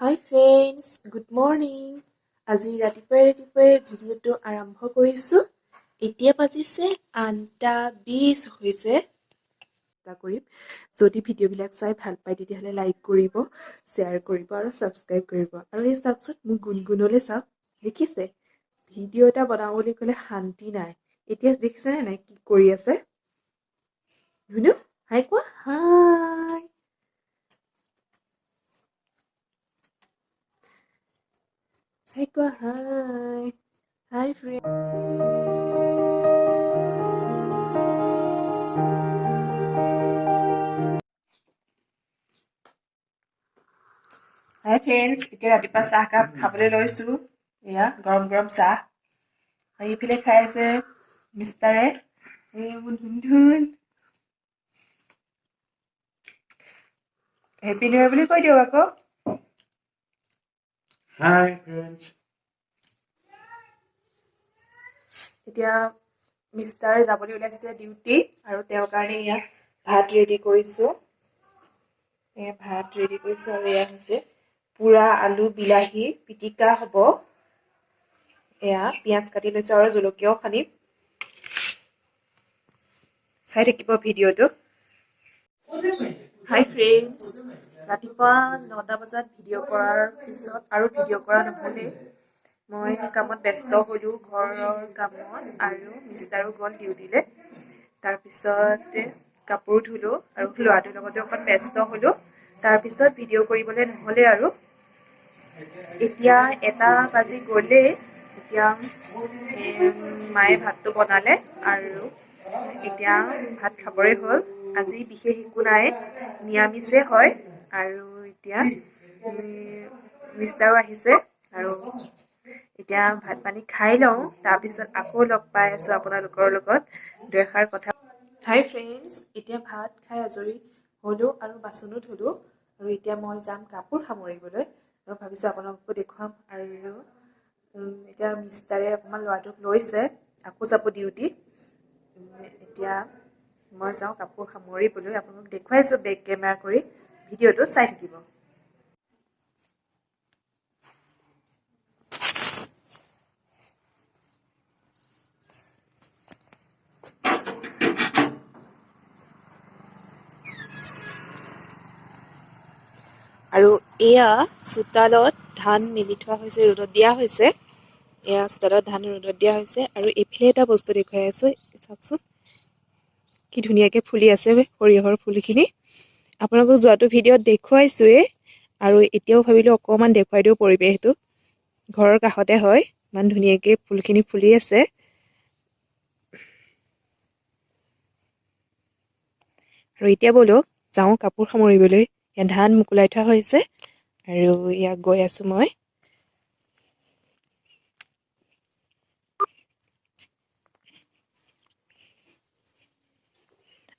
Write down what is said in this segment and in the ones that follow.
হাই friends, good morning. আজি ৰাতিপুৱাই ভিডিঅ'টো আৰম্ভ কৰিছোঁ। এতিয়া বাজিছে 8:20 হৈছে। কৰিম যদি ভিডিঅ'বিলাক চাই ভাল পায় তেতিয়াহ'লে লাইক কৰিব, শ্বেয়াৰ কৰিব আৰু ছাবস্ক্ৰাইব কৰিব। আৰু এই চাওকচোন মোৰ গুণগুণলৈ চাওক, দেখিছে ভিডিঅ' এটা বনাওঁ বুলি ক'লে শান্তি নাই। এতিয়া দেখিছেনে নাই কি কৰি আছে? ধুনু হাই কোৱা, হাই হাই কোৱা, হাই হাই ফ্ৰেণ্ড। হাই ফ্ৰেণ্ডছ, এতিয়া ৰাতিপুৱা চাহকাপ খাবলৈ লৈছোঁ। এয়া গৰম গৰম চাহ এইফালে খাই আছে মিষ্টাৰে। ধুন হেপী নিউ ইয়েৰ বুলি কৈ দিয়ক আকৌ। Hi friends. এতিয়া মিষ্টাৰ যাবলৈ ওলাইছে ডিউটি, আৰু তেওঁৰ কাৰণে ইয়াত ভাত ৰেডি কৰিছোঁ। এয়া ভাত ৰেডি কৰিছোঁ আৰু এয়া হৈছে পোৰা আলু বিলাহী পিটিকা হ'ব। এয়া পিঁয়াজ কাটি লৈছোঁ আৰু জলকীয়াও সানিম। চাই থাকিব ভিডিঅ'টো। হাই ফ্ৰেণ্ডছ, ৰাতিপুৱা 9টা বজাত ভিডিঅ' কৰাৰ পিছত আৰু ভিডিঅ' কৰা নহ'লেই। মই কামত ব্যস্ত হ'লোঁ, ঘৰৰ কামত, আৰু মিষ্টাৰো গ'ল ডিউটিলৈ। তাৰপিছত কাপোৰ ধুলোঁ আৰু ল'ৰাটোৰ লগতে অকণ ব্যস্ত হ'লোঁ। তাৰপিছত ভিডিঅ' কৰিবলৈ নহ'লে আৰু। এতিয়া 1টা বাজি গ'লেই। এতিয়া মায়ে ভাতটো বনালে আৰু এতিয়া ভাত খাবৰে হ'ল। আজি বিশেষ একো নাই, নিৰামিষে হয়। আৰু এতিয়া মিষ্টাৰো আহিছে আৰু এতিয়া ভাত পানী খাই লওঁ, তাৰপিছত আকৌ লগ পাই আছোঁ আপোনালোকৰ লগত দুএষাৰ কথা। হাই ফ্ৰেণ্ডছ, এতিয়া ভাত খাই আজৰি হ'লোঁ আৰু বাচনো ধুলোঁ, আৰু এতিয়া মই যাম কাপোৰ সামৰিবলৈ আৰু ভাবিছোঁ আপোনালোককো দেখুৱাম। আৰু এতিয়া মিষ্টাৰে অকণমান ল'ৰাটোক লৈছে, আকৌ যাব ডিউটি। এতিয়া মই যাওঁ কাপোৰ সামৰিবলৈ। আপোনালোকক দেখুৱাইছোঁ বেক কেমেৰা কৰি, ভিডিঅ'টো চাই থাকিব। আৰু এয়া চোতালত ধান মেলি থোৱা হৈছে, ৰ'দত দিয়া হৈছে। এয়া চোতালত ধান ৰ'দত দিয়া হৈছে। আৰু এইফালে এটা বস্তু দেখুৱাই আছোঁ, চাওকচোন কি ধুনীয়াকৈ ফুলি আছে সৰিয়হৰ ফুলখিনি। আপোনালোকক যোৱাটো ভিডিঅ'ত দেখুৱাইছোৱেই, আৰু এতিয়াও ভাবিলোঁ অকণমান দেখুৱাই দিওঁ পৰিৱেশটো। ঘৰৰ কাষতে হয়, ইমান ধুনীয়াকৈ ফুলখিনি ফুলি আছে। আৰু এতিয়া ব'লক যাওঁ কাপোৰ সামৰিবলৈ। ইয়াত ধান মোকোলাই থোৱা হৈছে আৰু ইয়াত গৈ আছোঁ মই।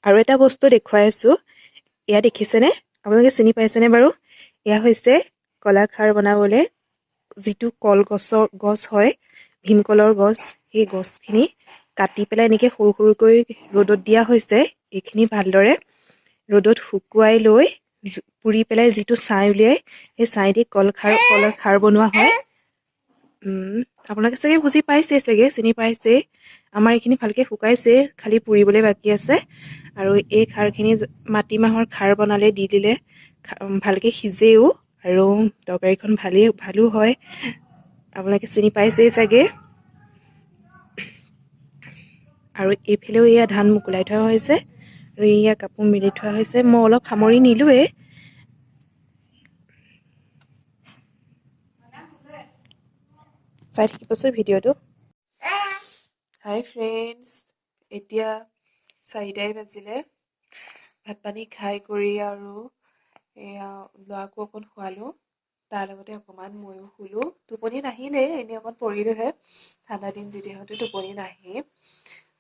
আৰু এটা বস্তু দেখুৱাই আছোঁ, এয়া দেখিছেনে? আপোনালোকে চিনি পাইছেনে বাৰু? এয়া হৈছে কলাখাৰ বনাবলৈ যিটো কলগছৰ গছ হয়, ভীমকলৰ গছ, সেই গছখিনি কাটি পেলাই এনেকৈ সৰু সৰুকৈ ৰ'দত দিয়া হৈছে। এইখিনি ভালদৰে ৰ'দত শুকুৱাই লৈ পুৰি পেলাই যিটো ছাই উলিয়াই, সেই ছাই দি কলৰ খাৰ বনোৱা হয়। আপোনালোকে চাগে বুজি পাইছে, চাগে চিনি পাইছে। আমাৰ এইখিনি ভালকৈ শুকাইছে, খালি পুৰিবলৈ বাকী আছে। আৰু এই খাৰখিনি মাটিমাহৰ খাৰ বনালে দি দিলে ভালকৈ সিজেও, আৰু তৰকাৰীখন ভালো হয়। আপোনালোকে চিনি পাইছেই চাগে। আৰু এইফালেও এয়া ধান মোকোলাই থোৱা হৈছে, আৰু এয়া কাপোৰ মেলি থোৱা হৈছে। মই অলপ সামৰি নিলোৱেই। চাই থাকিবচোন ভিডিঅ'টো। হাই ফ্ৰেণ্ডছ, এতিয়া 4টাই বাজিলে। ভাত পানী খাই কৰি আৰু এয়া ল'ৰাকো অকণ খোৱালোঁ, তাৰ লগতে অকণমান ময়ো শুলোঁ। টোপনি নাহিলে, এনেই অকণ পৰিলোঁহে। ঠাণ্ডা দিন যিহেতু টোপনি নাহে।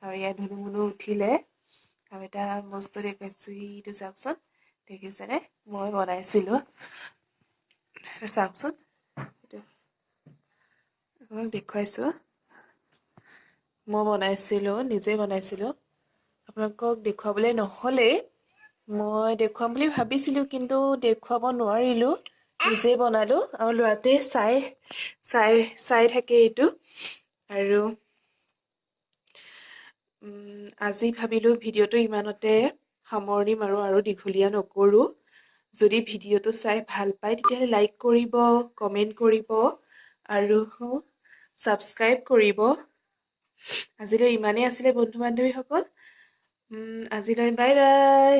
আৰু ইয়াত ধুনু মুনু উঠিলে। আৰু এটা বস্তু দেখুৱাইছোঁ, সিটো চাওকচোন, দেখিছেনে? মই বনাইছিলোঁ, চাওকচোন, আপোনাক দেখুৱাইছোঁ। মই নিজেই বনাইছিলোঁ। আপোনালোকক দেখুৱাবলৈ নহ'লেই। মই দেখুৱাম বুলি ভাবিছিলোঁ, কিন্তু দেখুৱাব নোৱাৰিলোঁ। নিজে বনালোঁ আৰু ল'ৰাটোৱে চাই থাকে এইটো। আৰু আজি ভাবিলোঁ ভিডিঅ'টো ইমানতে সামৰণি মাৰোঁ আৰু দীঘলীয়া নকৰোঁ। যদি ভিডিঅ'টো চাই ভাল পায় তেতিয়াহ'লে লাইক কৰিব, কমেণ্ট কৰিব আৰু ছাবস্ক্ৰাইব কৰিব। আজিলৈ ইমানেই আছিলে বন্ধু বান্ধৱীসকল। আজিলৈ বাই বাই।